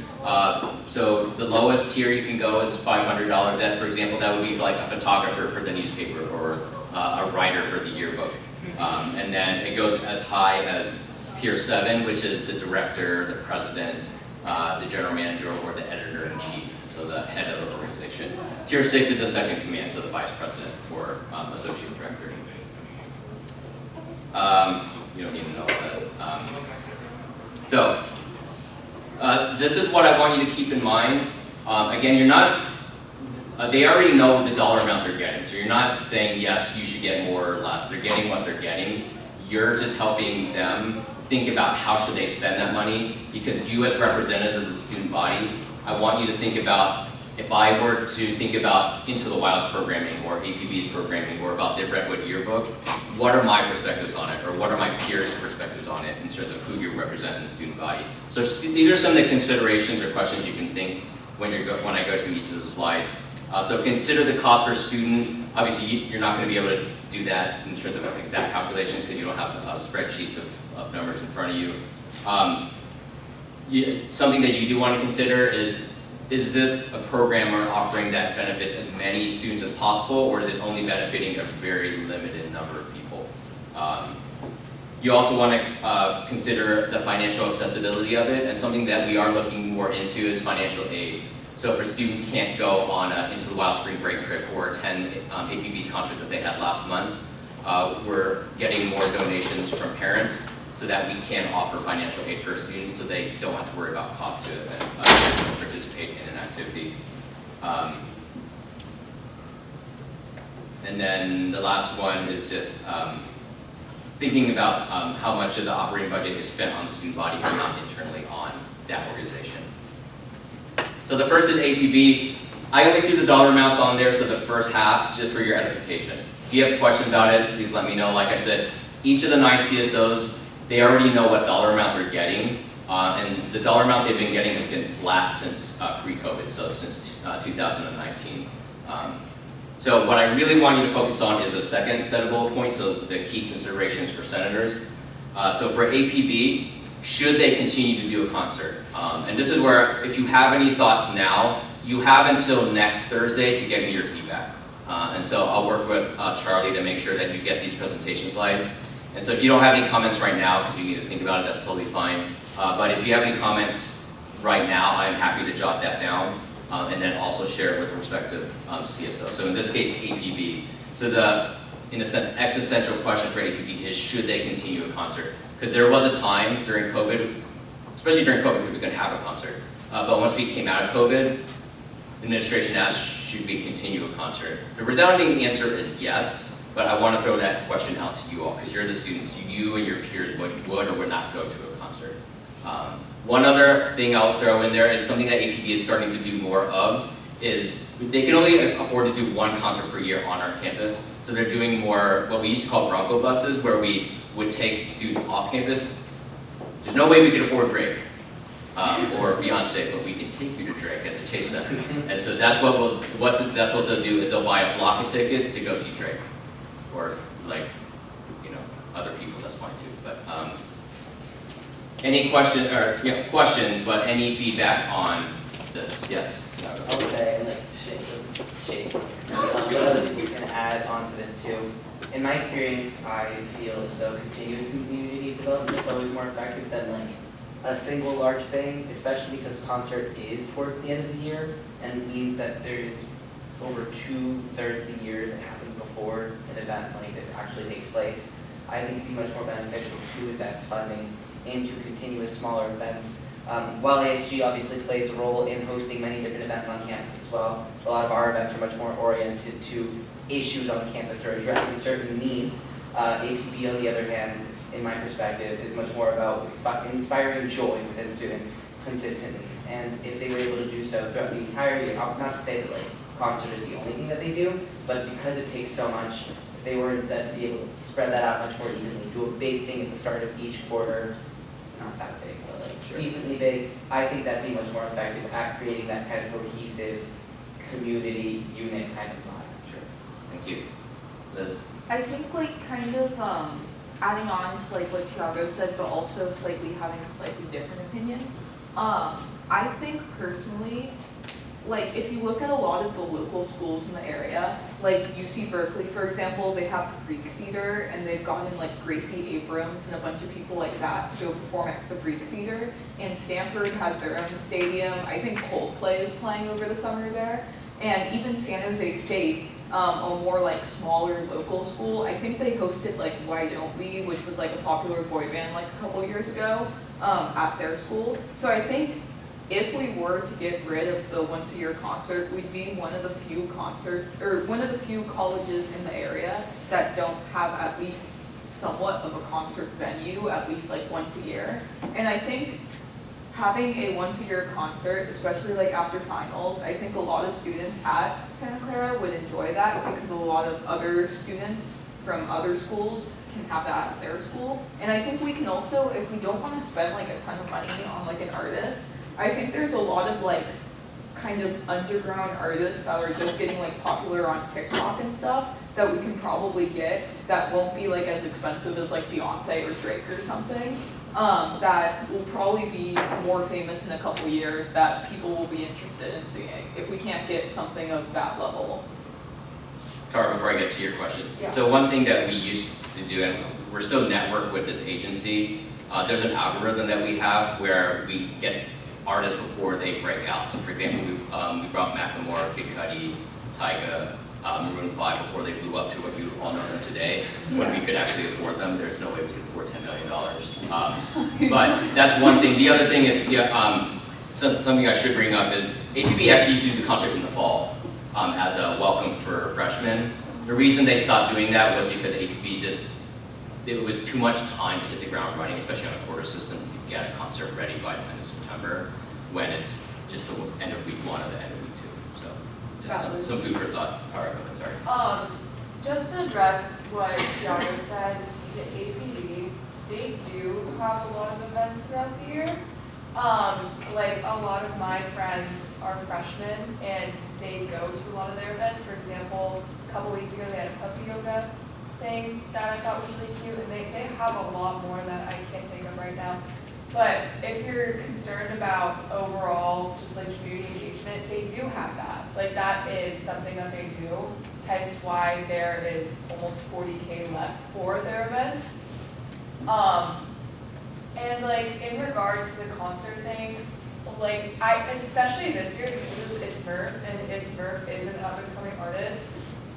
So the lowest tier you can go is $500. That, for example, that would be for like a photographer for the newspaper or a writer for the yearbook. And then it goes as high as tier 7, which is the director, the president, the general manager, or the editor-in-chief, so the head of the organization. Tier 6 is the second command, so the vice president or associate director. You don't need to know that. This is what I want you to keep in mind. Again, you're not, they already know the dollar amount they're getting, so you're not saying, yes, you should get more or less. They're getting what they're getting. You're just helping them think about how should they spend that money, because you as representatives of the student body, I want you to think about, if I were to think about Into the Wilds programming or APB's programming or about the Redwood yearbook, what are my perspectives on it, or what are my peers' perspectives on it in terms of who you represent in the student body? So these are some of the considerations or questions you can think when I go through each of the slides. So consider the cost per student. Obviously, you're not going to be able to do that in terms of exact calculations because you don't have spreadsheets of numbers in front of you. Something that you do want to consider is this a program or offering that benefits as many students as possible, or is it only benefiting a very limited number of people? You also want to consider the financial accessibility of it, and something that we are looking more into is financial aid. So if a student can't go on Into the Wild spring break trip or attend APB's concert that they had last month, we're getting more donations from parents so that we can offer financial aid for students so they don't have to worry about cost to participate in an activity. And then the last one is just thinking about how much of the operating budget is spent on the student body and not internally on that organization. So the first is APB. I only threw the dollar amounts on there, so the first half, just for your edification. If you have questions about it, please let me know. Like I said, each of the 9 CSOs, they already know what dollar amount they're getting, and the dollar amount they've been getting has been flat since pre-COVID, so since 2019. So what I really want you to focus on is the second set of bullet points, so the key considerations for senators. So for APB, should they continue to do a concert? And this is where, if you have any thoughts now, you have until next Thursday to get me your feedback. And so I'll work with Charlie to make sure that you get these presentation slides. And so if you don't have any comments right now, because you need to think about it, that's totally fine. But if you have any comments right now, I'm happy to jot that down and then also share it with respect to CSO. So in this case, APB. So the, in a sense, existential question for APB is, should they continue a concert? Because there was a time during COVID, especially during COVID, we couldn't have a concert. But once we came out of COVID, the administration asked, should we continue a concert? The resounding answer is yes, but I want to throw that question out to you all, because you're the students. You and your peers would or would not go to a concert. One other thing I'll throw in there is something that APB is starting to do more of, is they can only afford to do one concert per year on our campus. So they're doing more, what we used to call Bronco buses, where we would take students off campus. There's no way we could afford Drake or Beyonce, but we can take you to Drake at the Chase Center. And so that's what they'll do, is they'll buy a block of tickets to go see Drake, or like, you know, other people. That's fine too. But any questions, or questions, but any feedback on this? Yes. I would say, like, shake. But other people can add on to this too. In my experience, I feel as though continuous community development is always more effective than like a single large thing, especially because concert is towards the end of the year, and means that there is over 2/3 of the year that happens before an event like this actually takes place. I think it'd be much more beneficial to invest funding into continuous smaller events. While ASG obviously plays a role in hosting many different events on campus as well, a lot of our events are much more oriented to issues on campus or addressing certain needs. APB, on the other hand, in my perspective, is much more about inspiring joy within students consistently. And if they were able to do so throughout the entire year, not to say that like concert is the only thing that they do, but because it takes so much, if they were instead to be able to spread that out much more evenly, do a big thing at the start of each quarter, not that big, but like decently big, I think that'd be much more effective at creating that kind of cohesive community unit kind of vibe. Sure. Thank you. Liz? I think like kind of adding on to like what Tiago said, but also slightly having a slightly different opinion. I think personally, like if you look at a lot of the local schools in the area, like UC Berkeley, for example, they have Greek Theater, and they've gotten like Gracie Abrams and a bunch of people like that to go perform at the Greek Theater. And Stanford has their own stadium. I think Coldplay is playing over the summer there. And even San Jose State, a more like smaller local school, I think they hosted like Why Don't We, which was like a popular boy band like a couple years ago at their school. So I think if we were to get rid of the once a year concert, we'd be one of the few colleges in the area that don't have at least somewhat of a concert venue, at least like once a year. And I think having a once a year concert, especially like after finals, I think a lot of students at Santa Clara would enjoy that, because a lot of other students from other schools can have that at their school. And I think we can also, if we don't want to spend like a ton of money on like an artist, I think there's a lot of like kind of underground artists that are just getting like popular on TikTok and stuff that we can probably get that won't be like as expensive as like Beyonce or Drake or something. That will probably be more famous in a couple years, that people will be interested in seeing, if we can't get something of that level. Tara, before I get to your question. Yeah. So one thing that we used to do, and we're still networked with this agency, there's an algorithm that we have where we get artists before they break out. So for example, we brought Macklemore, Kid Cudi, Tyga, Maroon 5 before they blew up to what you all know them today, when we could actually afford them. There's no way we could afford $10 million. But that's one thing. The other thing is, something I should bring up is APB actually used to do the concert in the fall as a welcome for freshmen. The reason they stopped doing that was because APB it was too much time to hit the ground running, especially on a quarter system, to get a concert ready by the end of September, when it's just the end of week 1 or the end of week 2. So just some food for thought. Tara, go ahead, sorry. Just to address what Tiago said, the APB, they do have a lot of events throughout the year. Like a lot of my friends are freshmen and they go to a lot of their events. For example, a couple weeks ago they had a puppy yoga thing that I thought was really cute, and they have a lot more that I can't think of right now. But if you're concerned about overall just like community engagement, they do have that. Like that is something that they do, hence why there is almost 40K left for their events. And like in regards to the concert thing, like especially this year because it's Smurf and Smurf is an up and coming artist,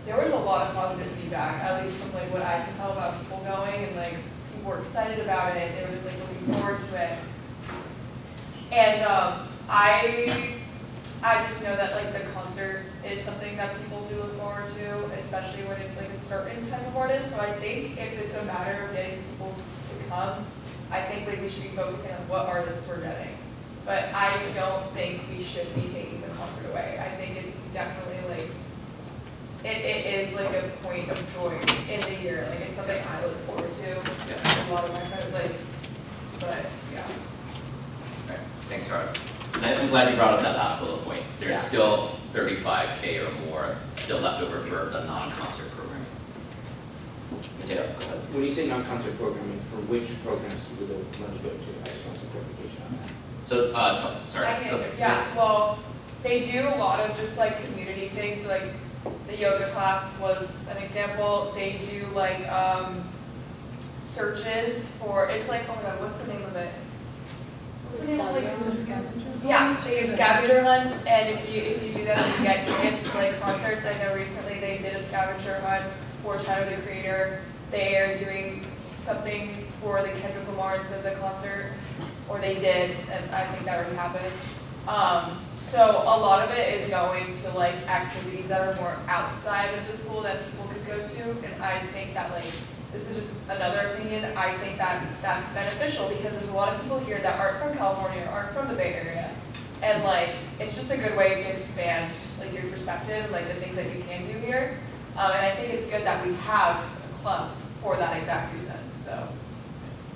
there was a lot of positive feedback, at least from like what I can tell about people going, and like people were excited about it. They were just like looking forward to it. And I just know that like the concert is something that people do look forward to, especially when it's like a certain type of artist. So I think if it's a matter of getting people to come, I think like we should be focusing on what artists we're getting. But I don't think we should be taking the concert away. I think it's definitely like, it is like a point of joy in the year. Like it's something I look forward to. Yeah. A lot of my friends like, but yeah. Okay, thanks, Charlie. And I'm glad you brought up that last bullet point. There's Yeah. still 35K or more still left over for the non-concert programming. Mateo, go ahead. When you say non-concert programming, for which programs do the money go to? I just want some clarification on that. So, sorry. I can answer. Yeah, well, they do a lot of just like community things. So like the yoga class was an example. They do like searches for, it's like, oh my god, what's the name of it? What's the name of like the scavengers? Yeah, they do scavenger hunts, and if you do that, you get tickets to like concerts. I know recently they did a scavenger hunt for Tyler the Creator. They are doing something for the Kendrick Lamar and SZA concert, or they did, and I think that already happened. So a lot of it is going to like activities that are more outside of the school that people could go to, and I think that like, this is just another opinion, I think that that's beneficial because there's a lot of people here that aren't from California, aren't from the Bay Area, and like, it's just a good way to expand like your perspective, like the things that you can do here, and I think it's good that we have a club for that exact reason, so.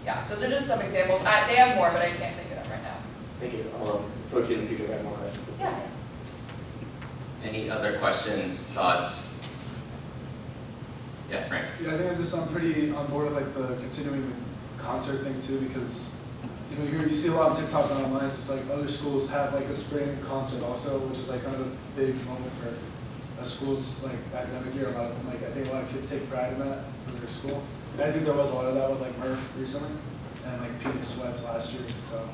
Yeah, those are just some examples. They have more, but I can't think of them right now. Thank you. I'll approach you in the future if I have more questions. Yeah. Any other questions, thoughts? Yeah, Frank. Yeah, I think I'm pretty on board with like the continuing the concert thing too, because you know you see a lot of TikTok and online, just like other schools have like a spring concert also, which is like kind of a big moment for a school's like academic year. A lot of them, like I think a lot of kids take pride in that for their school. And I think there was a lot of that with like Murph recently, and like Pink Sweats last year. So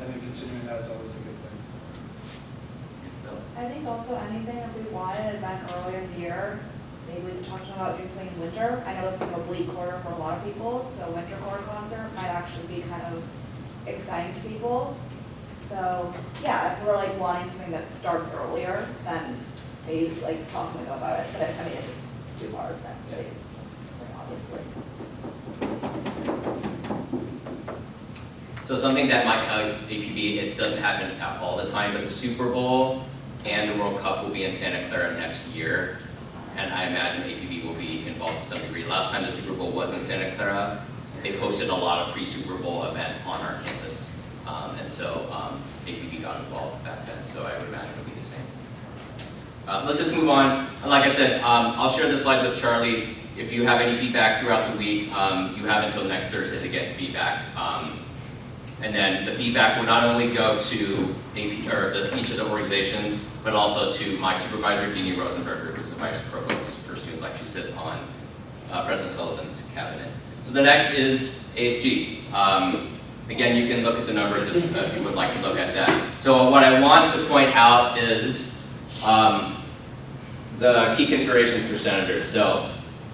I think continuing that is always a good thing. I think also anything if we wanted an event earlier in the year, maybe we talked about doing something in winter. I know it's like a bleak quarter for a lot of people, so winter quarter concert might actually be kind of exciting to people. So yeah, if we're like wanting something that starts earlier, then maybe like talking about it. But I mean, if it's too hard, then maybe it's obviously. So something that might APB, it doesn't happen all the time, but the Super Bowl and the World Cup will be in Santa Clara next year. And I imagine APB will be involved to some degree. Last time the Super Bowl was in Santa Clara, they hosted a lot of pre-Super Bowl events on our campus. And so APB got involved back then, so I would imagine it'll be the same. Let's just move on. And like I said, I'll share this slide with Charlie. If you have any feedback throughout the week, you have until next Thursday to get feedback. And then the feedback will not only go to each of the organizations, but also to my supervisor, Jeannie Rosenberger, who's the vice provost for students, like she sits on President Sullivan's cabinet. So the next is ASG. Again, you can look at the numbers if you would like to look at that. So what I want to point out is the key considerations for senators. So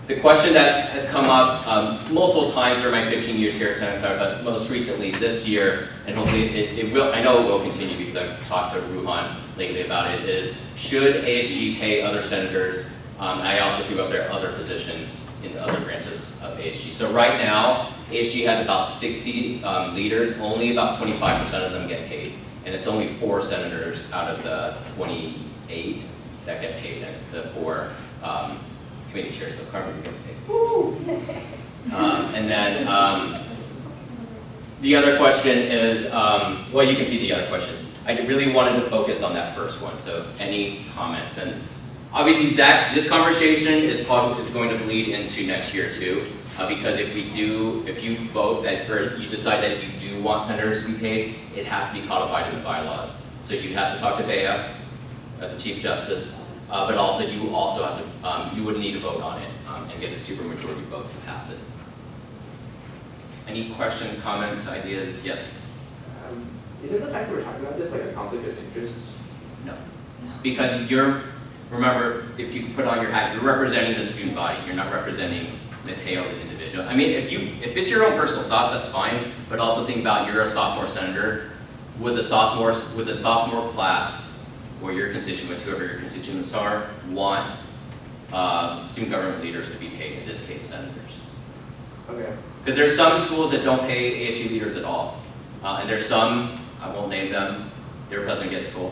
the question that has come up multiple times during my 15 years here at Santa Clara, but most recently this year, and hopefully it will, I know it will continue because I've talked to Ruhan lately about it, is should ASG pay other senators? I also threw up there other positions in the other branches of ASG. So right now, ASG has about 60 leaders, only about 25% of them get paid. And it's only 4 senators out of the 28 that get paid, and it's the 4 committee chairs, so Carmen, you get paid. Woo! And then The other question is, well, you can see the other questions. I really wanted to focus on that first one, so any comments? And obviously this conversation is going to bleed into next year too, because if you vote that, or you decide that you do want senators to be paid, it has to be codified in the bylaws. So you'd have to talk to Bea as the Chief Justice, but also you have to, you would need to vote on it and get a supermajority vote to pass it. Any questions, comments, ideas? Yes? Isn't the fact that we're talking about this like a conflict of interest? No. Because remember, if you put on your hat, you're representing the student body, you're not representing Mateo, the individual. I mean, if it's your own personal thoughts, that's fine, but also think about you're a sophomore senator. Would the sophomore class, or your constituents, whoever your constituents are, want student government leaders to be paid, in this case, senators? Okay. Because there's some schools that don't pay ASU leaders at all. And there's some, I won't name them, their president gets full